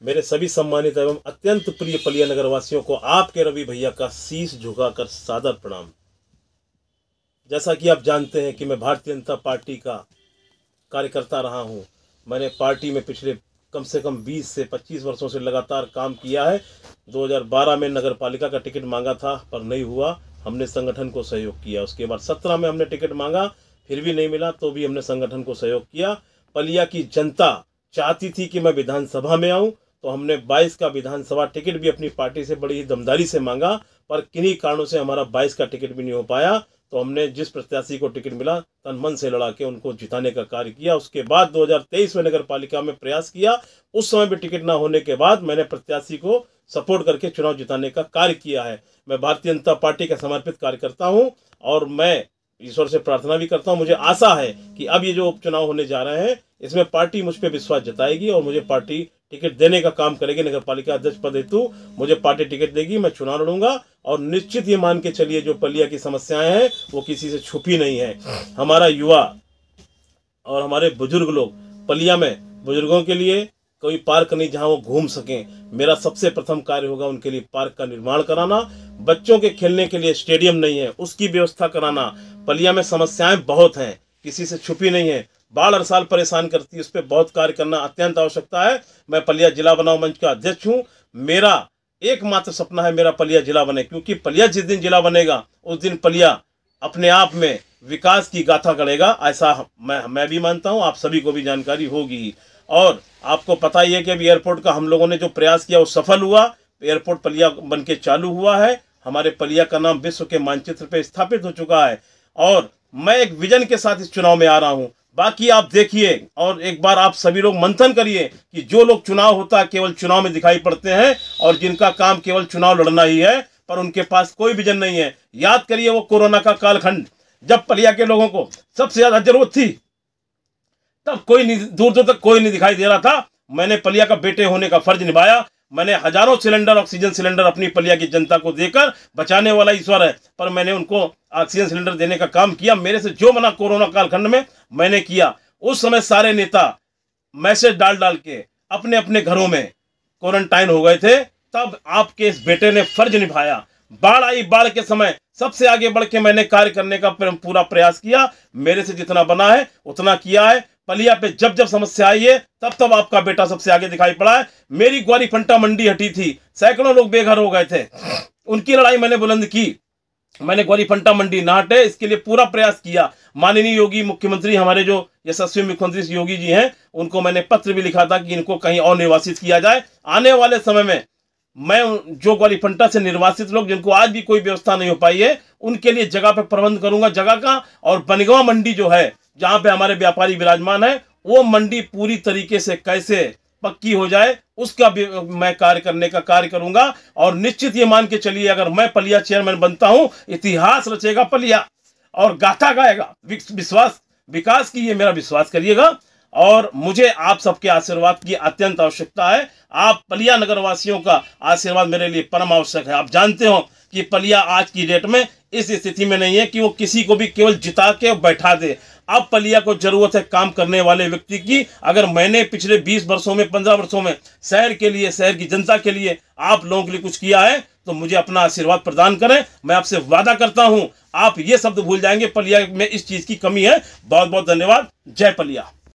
मेरे सभी सम्मानित एवं अत्यंत प्रिय पलिया नगरवासियों को आपके रवि भैया का शीश झुकाकर सादर प्रणाम। जैसा कि आप जानते हैं कि मैं भारतीय जनता पार्टी का कार्यकर्ता रहा हूं। मैंने पार्टी में पिछले कम से कम 20 से 25 वर्षों से लगातार काम किया है। 2012 में नगर पालिका का टिकट मांगा था पर नहीं हुआ, हमने संगठन को सहयोग किया। उसके बाद 17 में हमने टिकट मांगा, फिर भी नहीं मिला तो भी हमने संगठन को सहयोग किया। पलिया की जनता चाहती थी कि मैं विधानसभा में आऊं, तो हमने 22 का विधानसभा टिकट भी अपनी पार्टी से बड़ी ही दमदारी से मांगा, पर किन्हीं कारणों से हमारा 22 का टिकट भी नहीं हो पाया। तो हमने जिस प्रत्याशी को टिकट मिला तन मन से लड़ा के उनको जिताने का कार्य किया। उसके बाद 2023 में नगर पालिका में प्रयास किया, उस समय भी टिकट ना होने के बाद मैंने प्रत्याशी को सपोर्ट करके चुनाव जिताने का कार्य किया है। मैं भारतीय जनता पार्टी का समर्पित कार्यकर्ता हूँ और मैं ईश्वर से प्रार्थना भी करता हूँ। मुझे आशा है कि अब ये जो उपचुनाव होने जा रहे हैं इसमें पार्टी मुझ पर विश्वास जताएगी और मुझे पार्टी टिकट देने का काम करेगी। नगर पालिका अध्यक्ष पद हेतु मुझे पार्टी टिकट देगी, मैं चुनाव लड़ूंगा और निश्चित ये मान के चलिए जो पलिया की समस्याएं हैं वो किसी से छुपी नहीं है। हमारा युवा और हमारे बुजुर्ग लोग, पलिया में बुजुर्गों के लिए कोई पार्क नहीं जहां वो घूम सकें, मेरा सबसे प्रथम कार्य होगा उनके लिए पार्क का निर्माण कराना। बच्चों के खेलने के लिए स्टेडियम नहीं है, उसकी व्यवस्था कराना। पलिया में समस्याएं बहुत हैं, किसी से छुपी नहीं है। बाढ़ हर साल परेशान करती है, उस पर बहुत कार्य करना अत्यंत आवश्यकता है। मैं पलिया जिला बनाओ मंच का अध्यक्ष हूँ। मेरा एकमात्र सपना है मेरा पलिया जिला बने, क्योंकि पलिया जिस दिन जिला बनेगा उस दिन पलिया अपने आप में विकास की गाथा गढ़ेगा, ऐसा मैं भी मानता हूँ, आप सभी को भी जानकारी होगी। और आपको पता ही है कि अभी एयरपोर्ट का हम लोगों ने जो प्रयास किया वो सफल हुआ। एयरपोर्ट पलिया बन के चालू हुआ है। हमारे पलिया का नाम विश्व के मानचित्र पे स्थापित हो चुका है और मैं एक विजन के साथ इस चुनाव में आ रहा हूँ। बाकी आप देखिए और एक बार आप सभी लोग मंथन करिए कि जो लोग चुनाव होता है केवल चुनाव में दिखाई पड़ते हैं और जिनका काम केवल चुनाव लड़ना ही है, पर उनके पास कोई विजन नहीं है। याद करिए वो कोरोना का कालखंड, जब पलिया के लोगों को सबसे ज्यादा जरूरत थी तब कोई नहीं, दूर दूर तक कोई नहीं दिखाई दे रहा था। मैंने पलिया का बेटे होने का फर्ज निभाया। मैंने हजारों सिलेंडर ऑक्सीजन सिलेंडर अपनी पलिया की जनता को देकर, बचाने वाला ईश्वर है, पर मैंने उनको ऑक्सीजन सिलेंडर देने का काम किया। मेरे से जो बना कोरोना कालखंड में मैंने किया। उस समय सारे नेता मैसेज डाल डाल के अपने अपने घरों में क्वारंटाइन हो गए थे, तब आपके इस बेटे ने फर्ज निभाया। बाढ़ आई, बाढ़ के समय सबसे आगे बढ़ के मैंने कार्य करने का पूरा प्रयास किया। मेरे से जितना बना है उतना किया है। पलिया पे जब जब समस्या आई है तब तब आपका बेटा सबसे आगे दिखाई पड़ा है। मेरी ग्वारी फंटा मंडी हटी थी, सैकड़ों लोग बेघर हो गए थे, उनकी लड़ाई मैंने बुलंद की। मैंने ग्वारी फंटा मंडी ना हटे इसके लिए पूरा प्रयास किया। माननीय योगी मुख्यमंत्री, हमारे जो यशस्वी मुख्यमंत्री योगी जी हैं, उनको मैंने पत्र भी लिखा था कि इनको कहीं और निर्वासित किया जाए। आने वाले समय में मैं जो ग्वारीफंटा से निर्वासित लोग जिनको आज भी कोई व्यवस्था नहीं हो पाई है उनके लिए जगह पे प्रबंध करूंगा, जगह का। और बनगांव मंडी जो है जहां पे हमारे व्यापारी विराजमान है, वो मंडी पूरी तरीके से कैसे पक्की हो जाए उसका भी मैं कार्य करने का कार्य करूंगा। और निश्चित ये मान के चलिए अगर मैं पलिया चेयरमैन बनता हूं, इतिहास रचेगा पलिया और गाथा गाएगा विश्वास विकास की, ये मेरा विश्वास करिएगा। और मुझे आप सबके आशीर्वाद की अत्यंत आवश्यकता है। आप पलिया नगरवासियों का आशीर्वाद मेरे लिए परम आवश्यक है। आप जानते हो कि पलिया आज की डेट में इस स्थिति में नहीं है कि वो किसी को भी केवल जिता के बैठा दे। अब पलिया को जरूरत है काम करने वाले व्यक्ति की। अगर मैंने पिछले 20 वर्षों में 15 वर्षों में शहर के लिए, शहर की जनता के लिए, आप लोगों के लिए कुछ किया है तो मुझे अपना आशीर्वाद प्रदान करें। मैं आपसे वादा करता हूं आप ये शब्द भूल जाएंगे पलिया में इस चीज की कमी है। बहुत बहुत धन्यवाद। जय पलिया।